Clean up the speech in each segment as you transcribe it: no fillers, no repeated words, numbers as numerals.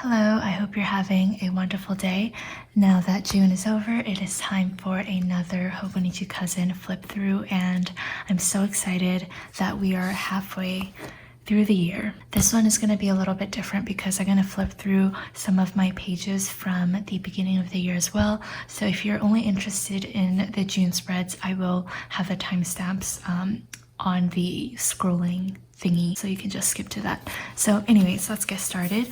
Hello, I hope you're having a wonderful day. Now that June is over, it is time for another Hobonichi cousin flip through, and I'm so excited that we are halfway through the year. This one is going to be a little bit different because I'm going to flip through some of my pages from the beginning of the year as well. So if you're only interested in the June spreads, I will have the timestamps on the scrolling thingy, so you can just skip to that. So anyways, let's get started.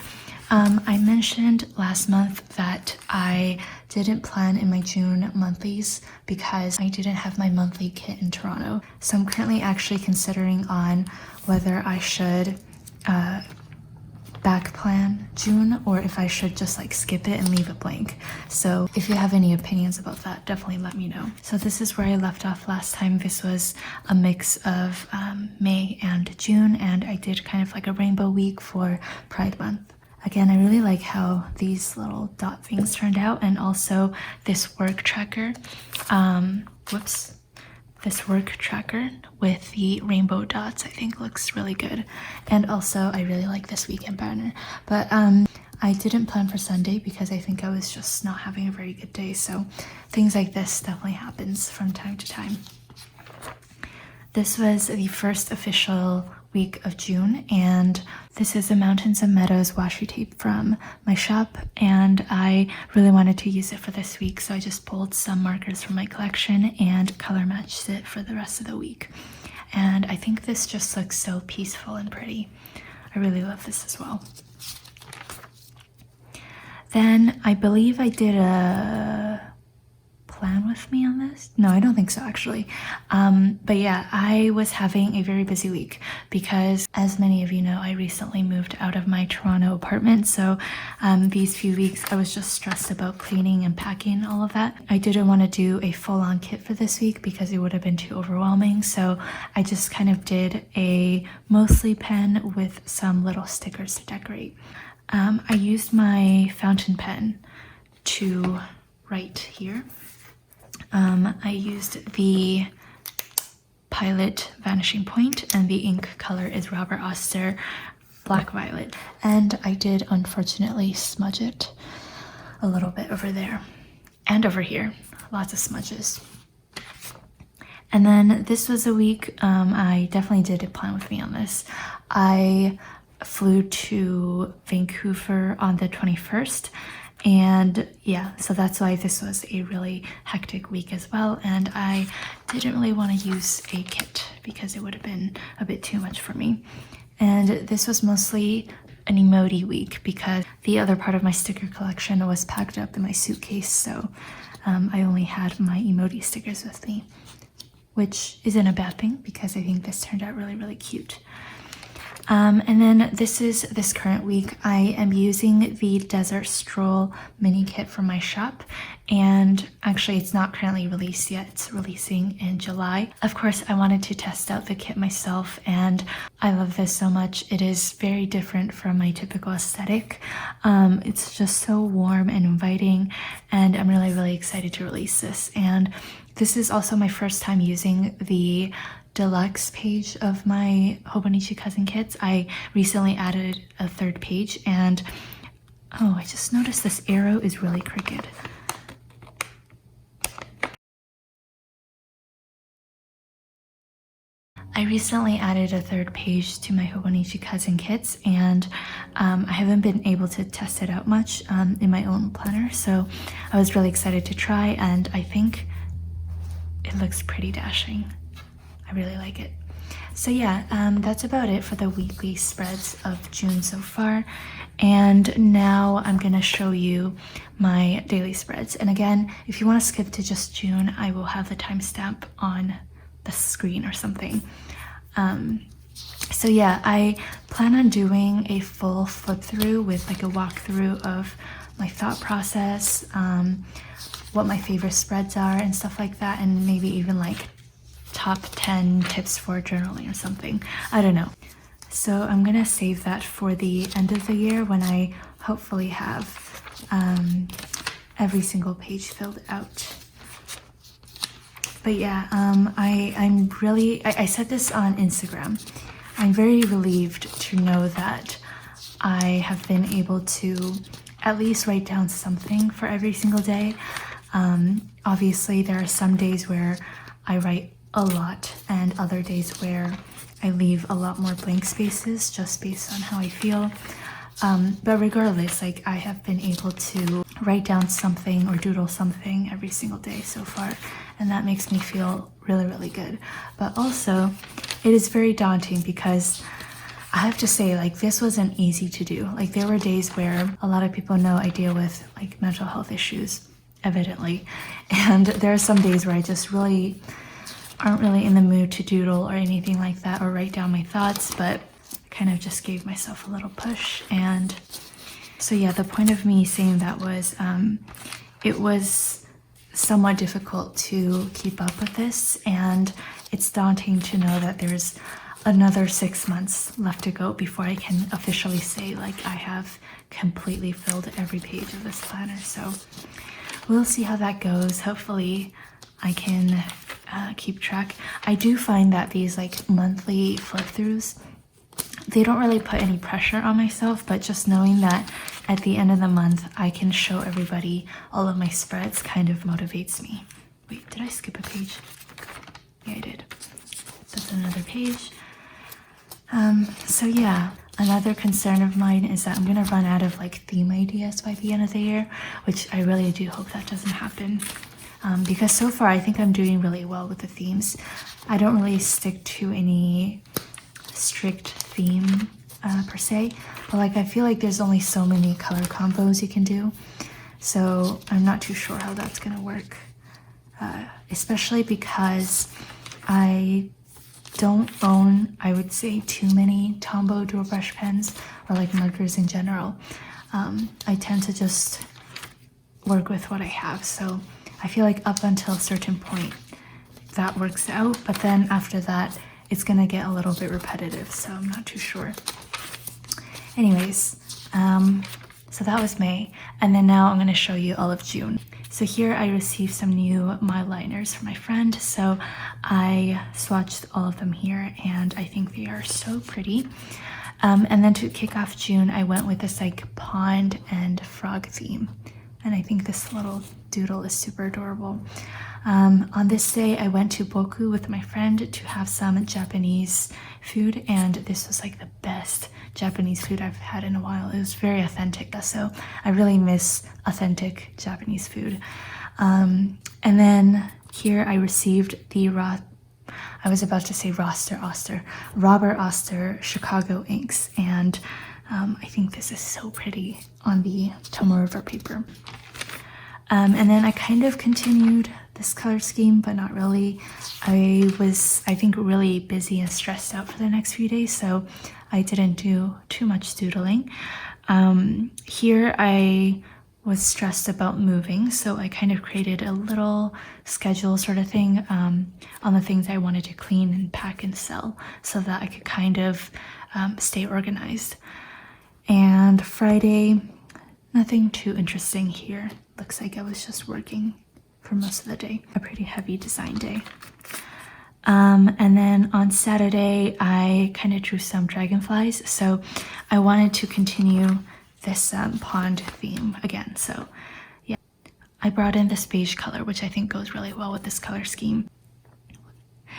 I mentioned last month that I didn't plan in my June monthlies because I didn't have my monthly kit in Toronto. So I'm currently actually considering on whether I should back plan June or if I should just like skip it and leave it blank. So if you have any opinions about that, definitely let me know. So this is where I left off last time. This was a mix of May and June, and I did kind of like a rainbow week for Pride Month. Again, I really like how these little dot things turned out, and also this work tracker. This work tracker with the rainbow dots I think looks really good. And also I really like this weekend banner. But I didn't plan for Sunday because I think I was just not having a very good day. So things like this definitely happens from time to time. This was the first official week of June, and this is the Mountains and Meadows washi tape from my shop, and I really wanted to use it for this week, so I just pulled some markers from my collection and color matched it for the rest of the week. And I think this just looks so peaceful and pretty. I really love this as well. Then I believe I did a plan with me on this? No, I don't think so actually. But yeah, I was having a very busy week because, as many of you know, I recently moved out of my Toronto apartment. So these few weeks I was just stressed about cleaning and packing all of that. I didn't want to do a full-on kit for this week because it would have been too overwhelming. So I just kind of did a mostly pen with some little stickers to decorate. I used my fountain pen to write here. I used the Pilot Vanishing Point, and the ink color is Robert Oster Black Violet. And I did unfortunately smudge it a little bit over there and over here. Lots of smudges. And then this was a week, I definitely did plan with me on this. I flew to Vancouver on the 21st. And yeah, so that's why this was a really hectic week as well. And I didn't really want to use a kit because it would have been a bit too much for me. And this was mostly an emoji week because the other part of my sticker collection was packed up in my suitcase. So I only had my emoji stickers with me, which isn't a bad thing because I think this turned out really, really cute. And then this current week, I am using the Desert Stroll mini kit from my shop, and actually it's not currently released yet. It's releasing in July. Of course, I wanted to test out the kit myself, and I love this so much. It is very different from my typical aesthetic. It's just so warm and inviting, and I'm really, really excited to release this. And this is also my first time using the deluxe page of my Hobonichi cousin kits. I recently added a third page, and oh, I just noticed this arrow is really crooked. I recently added a third page to my Hobonichi cousin kits, and I haven't been able to test it out much in my own planner, so I was really excited to try, and I think it looks pretty dashing. I really like it. So yeah, that's about it for the weekly spreads of June so far. And now I'm gonna show you my daily spreads. And again, if you want to skip to just June, I will have the timestamp on the screen or something. So yeah, I plan on doing a full flip through with like a walkthrough of my thought process, what my favorite spreads are and stuff like that, and maybe even like top 10 tips for journaling or something. I don't know. So I'm gonna save that for the end of the year when I hopefully have every single page filled out. But yeah, I said this on Instagram. I'm very relieved to know that I have been able to at least write down something for every single day. Obviously, there are some days where I write a lot and other days where I leave a lot more blank spaces just based on how I feel. But regardless, like I have been able to write down something or doodle something every single day so far, and that makes me feel really, really good. But also, it is very daunting because I have to say, like, this wasn't easy to do. Like, there were days where a lot of people know I deal with like mental health issues, evidently, and there are some days where I just really aren't really in the mood to doodle or anything like that or write down my thoughts, but kind of just gave myself a little push. And so yeah, the point of me saying that was it was somewhat difficult to keep up with this, and it's daunting to know that there's another 6 months left to go before I can officially say like I have completely filled every page of this planner. So we'll see how that goes. Hopefully I can keep track. I do find that these like monthly flip throughs, they don't really put any pressure on myself, but just knowing that at the end of the month I can show everybody all of my spreads kind of motivates me. Wait, did I skip a page? Yeah, I did. That's another page. So yeah, another concern of mine is that I'm gonna run out of like theme ideas by the end of the year, which I really do hope that doesn't happen. Because so far I think I'm doing really well with the themes. I don't really stick to any strict theme per se, but like I feel like there's only so many color combos you can do, so I'm not too sure how that's gonna work, especially because I don't own, I would say, too many Tombow dual brush pens or like markers in general. I tend to just work with what I have, so I feel like up until a certain point that works out, but then after that it's gonna get a little bit repetitive, so I'm not too sure. Anyways, so that was May, and then now I'm gonna show you all of June. So here I received some new Mildliners from my friend, so I swatched all of them here and I think they are so pretty. And then to kick off June, I went with this like pond and frog theme, and I think this little doodle is super adorable. On this day, I went to Boku with my friend to have some Japanese food, and this was like the best Japanese food I've had in a while. It was very authentic, so I really miss authentic Japanese food. And then here I received the Robert Oster Chicago inks, and I think this is so pretty on the Tomoe River paper. And then I kind of continued this color scheme, but not really. I was, I think, really busy and stressed out for the next few days, so I didn't do too much doodling. Here I was stressed about moving, so I kind of created a little schedule sort of thing on the things I wanted to clean and pack and sell so that I could kind of stay organized. And Friday, nothing too interesting here. Looks like I was just working for most of the day. A pretty heavy design day. And then on Saturday, I kind of drew some dragonflies. So I wanted to continue this pond theme again. So yeah, I brought in this beige color, which I think goes really well with this color scheme.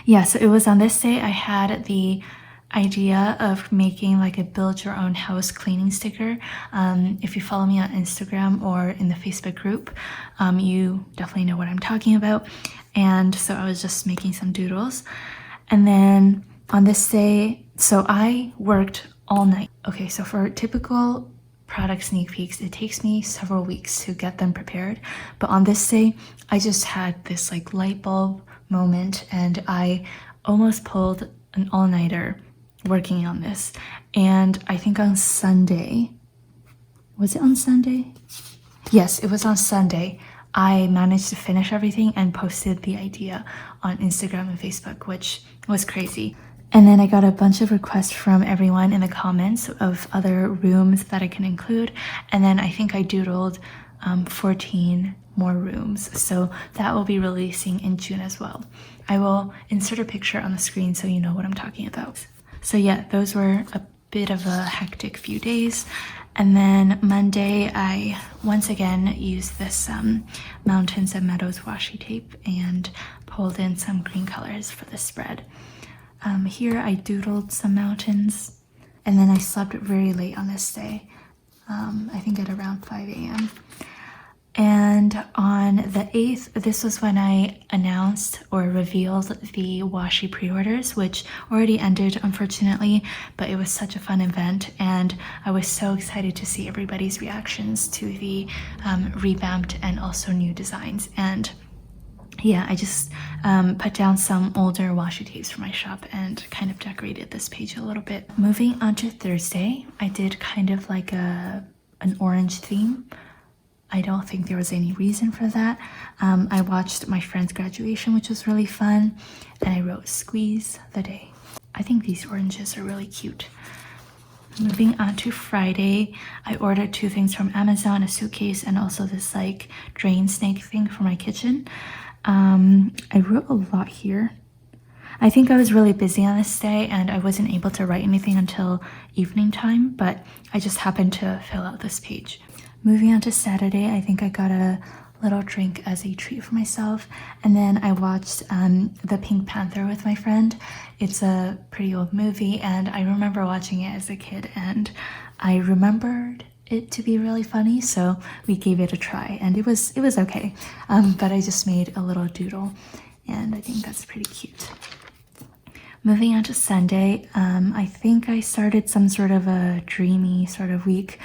Yeah, so it was on this day I had the idea of making like a build your own house cleaning sticker. If you follow me on Instagram or in the Facebook group, you definitely know what I'm talking about. And so I was just making some doodles. And then on this day, so I worked all night. Okay, so for typical product sneak peeks, it takes me several weeks to get them prepared. But on this day, I just had this like light bulb moment, and I almost pulled an all-nighter working on this. And I think on Sunday, was it on Sunday? Yes, it was on Sunday. I managed to finish everything and posted the idea on Instagram and Facebook, which was crazy. And then I got a bunch of requests from everyone in the comments of other rooms that I can include. And then I think I doodled 14 more rooms. So that will be releasing in June as well. I will insert a picture on the screen so you know what I'm talking about. So yeah, those were a bit of a hectic few days. And then Monday, I once again used this Mountains and Meadows washi tape and pulled in some green colors for the spread. Here I doodled some mountains, and then I slept very late on this day, I think at around 5 a.m. And on the 8th, this was when I announced or revealed the washi pre-orders, which already ended, unfortunately, but it was such a fun event, and I was so excited to see everybody's reactions to the revamped and also new designs. And yeah, I just put down some older washi tapes from my shop and kind of decorated this page a little bit. Moving on to Thursday, I did kind of like an orange theme. I don't think there was any reason for that. I watched my friend's graduation, which was really fun, and I wrote "Squeeze the Day." I think these oranges are really cute. Moving on to Friday, I ordered 2 things from Amazon, a suitcase and also this like drain snake thing for my kitchen. I wrote a lot here. I think I was really busy on this day and I wasn't able to write anything until evening time, but I just happened to fill out this page. Moving on to Saturday, I think I got a little drink as a treat for myself, and then I watched the Pink Panther with my friend. It's a pretty old movie, and I remember watching it as a kid, and I remembered it to be really funny, so we gave it a try, and it was okay. But I just made a little doodle, and I think that's pretty cute. Moving on to Sunday, I think I started some sort of a dreamy sort of week.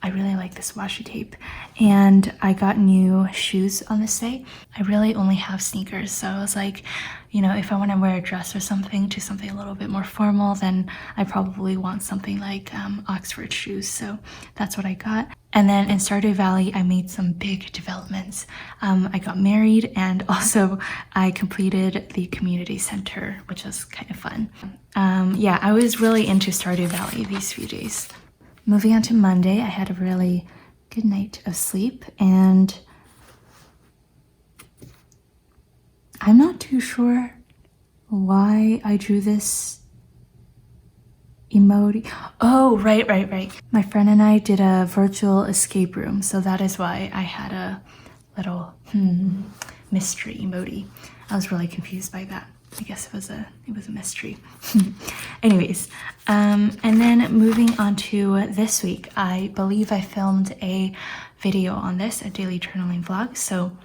I really like this washi tape, and I got new shoes on this day. I really only have sneakers, so I was like, you know, if I want to wear a dress or something to something a little bit more formal, then I probably want something like Oxford shoes, so that's what I got. And then in Stardew Valley, I made some big developments. I got married, and also I completed the community center, which was kind of fun. Yeah, I was really into Stardew Valley these few days. Moving on to Monday, I had a really good night of sleep, and I'm not too sure why I drew this emoji. Oh, right. My friend and I did a virtual escape room, so that is why I had a little mystery emoji. I was really confused by that. I guess it was a mystery. Anyways, and then moving on to this week, I believe I filmed a video on this, a daily journaling vlog, so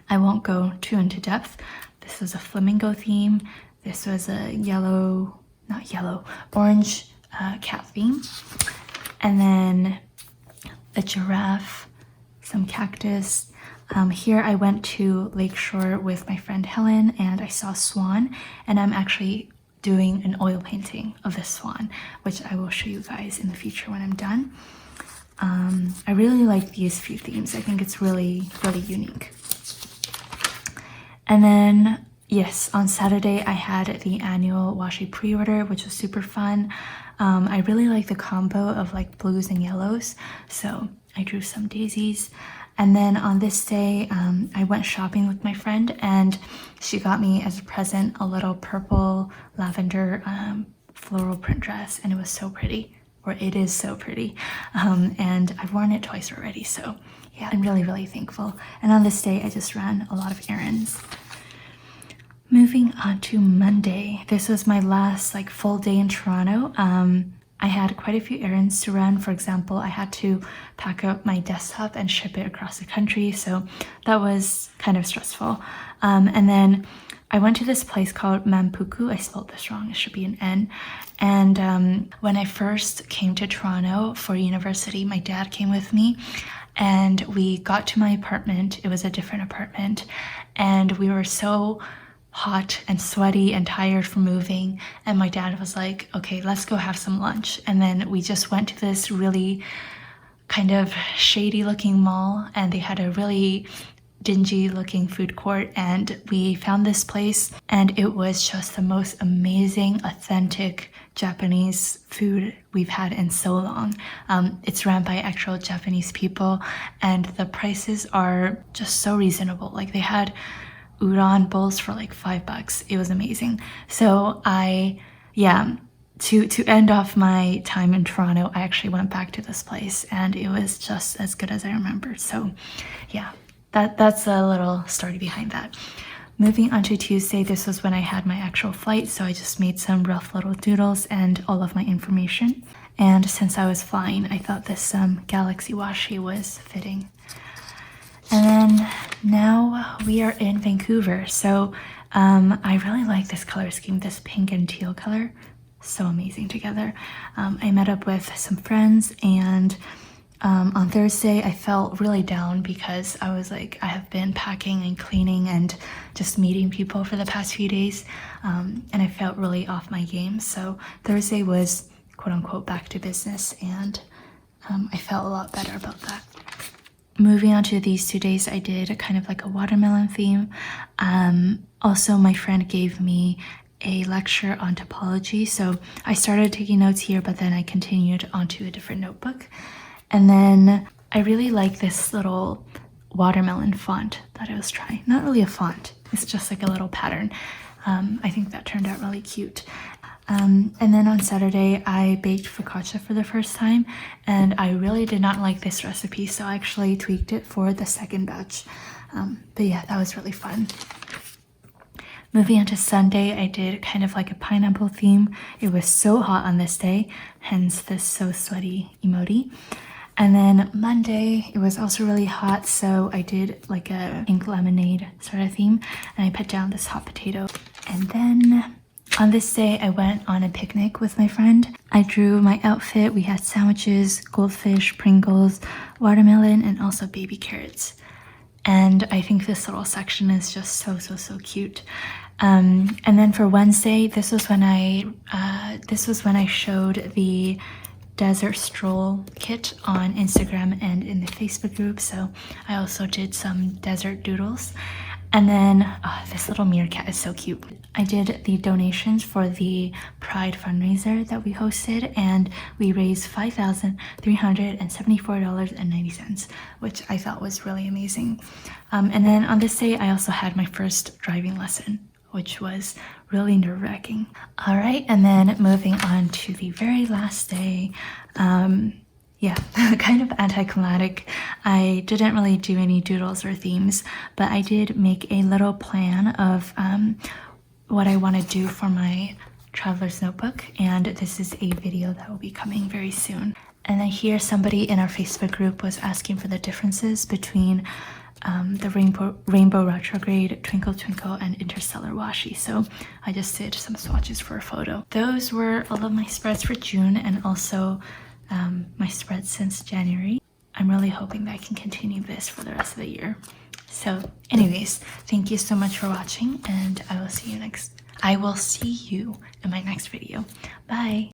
I won't go too into depth. This was a flamingo theme. This was a orange cat theme. And then a giraffe, some cactus. Here I went to Lakeshore with my friend Helen, and I saw swan, and I'm actually doing an oil painting of this swan, which I will show you guys in the future when I'm done. I really like these few themes. I think it's really unique. And then, yes, on Saturday I had the annual washi pre-order, which was super fun. I really like the combo of like blues and yellows, so I drew some daisies. And then on this day, I went shopping with my friend, and she got me as a present a little purple lavender floral print dress, and it was so pretty, or it is so pretty. And I've worn it twice already, so yeah, I'm really thankful. And on this day, I just ran a lot of errands. Moving on to Monday, this was my last like full day in Toronto. I had quite a few errands to run. For example, I had to pack up my desktop and ship it across the country, so that was kind of stressful. And then I went to this place called Mampuku. I spelled this wrong, it should be an N. And when I first came to Toronto for university, my dad came with me, and we got to my apartment. It was a different apartment, and we were so hot and sweaty and tired from moving, and my dad was like, okay, let's go have some lunch. And then we just went to this really kind of shady looking mall, and they had a really dingy looking food court, and we found this place, and it was just the most amazing, authentic Japanese food we've had in so long. It's ran by actual Japanese people, and the prices are just so reasonable. Like, they had udon bowls for like $5. It was amazing. So to end off my time in Toronto, I actually went back to this place and it was just as good as I remembered. So yeah, that's a little story behind that. Moving on to Tuesday, this was when I had my actual flight, so I just made some rough little doodles and all of my information. And since I was flying, I thought this galaxy washi was fitting. And then now we are in Vancouver. So I really like this color scheme, this pink and teal color. So amazing together. I met up with some friends, and on Thursday I felt really down because I was like, I have been packing and cleaning and just meeting people for the past few days, and I felt really off my game. So Thursday was quote unquote back to business, and I felt a lot better about that. Moving on to these 2 days, I did kind of like a watermelon theme. Also, my friend gave me a lecture on topology, so I started taking notes here, but then I continued onto a different notebook. And then I really like this little watermelon font that I was trying. Not really a font, it's just like a little pattern. I think that turned out really cute. And then on Saturday, I baked focaccia for the first time, and I really did not like this recipe, so I actually tweaked it for the second batch. But yeah, that was really fun. Moving on to Sunday, I did kind of like a pineapple theme. It was so hot on this day, hence this so sweaty emoji. And then Monday, it was also really hot, so I did like a pink lemonade sort of theme, and I put down this hot potato. And then on this day, I went on a picnic with my friend. I drew my outfit. We had sandwiches, goldfish, Pringles, watermelon, and also baby carrots. And I think this little section is just so cute. And then for Wednesday, this was when I showed the desert stroll kit on Instagram and in the Facebook group. So I also did some desert doodles. And then this little meerkat is so cute. I did the donations for the Pride fundraiser that we hosted, and we raised $5,374.90, which I thought was really amazing. And then on this day, I also had my first driving lesson, which was really nerve-wracking. All right, and then moving on to the very last day, yeah, kind of anticlimactic. I didn't really do any doodles or themes, but I did make a little plan of what I want to do for my traveler's notebook, and this is a video that will be coming very soon. And then here, somebody in our Facebook group was asking for the differences between the rainbow retrograde, twinkle twinkle, and interstellar washi. So I just did some swatches for a photo. Those were all of my spreads for June, and also my spreads since January. I'm really hoping that I can continue this for the rest of the year. So anyways, thank you so much for watching, and I will see you in my next video. Bye.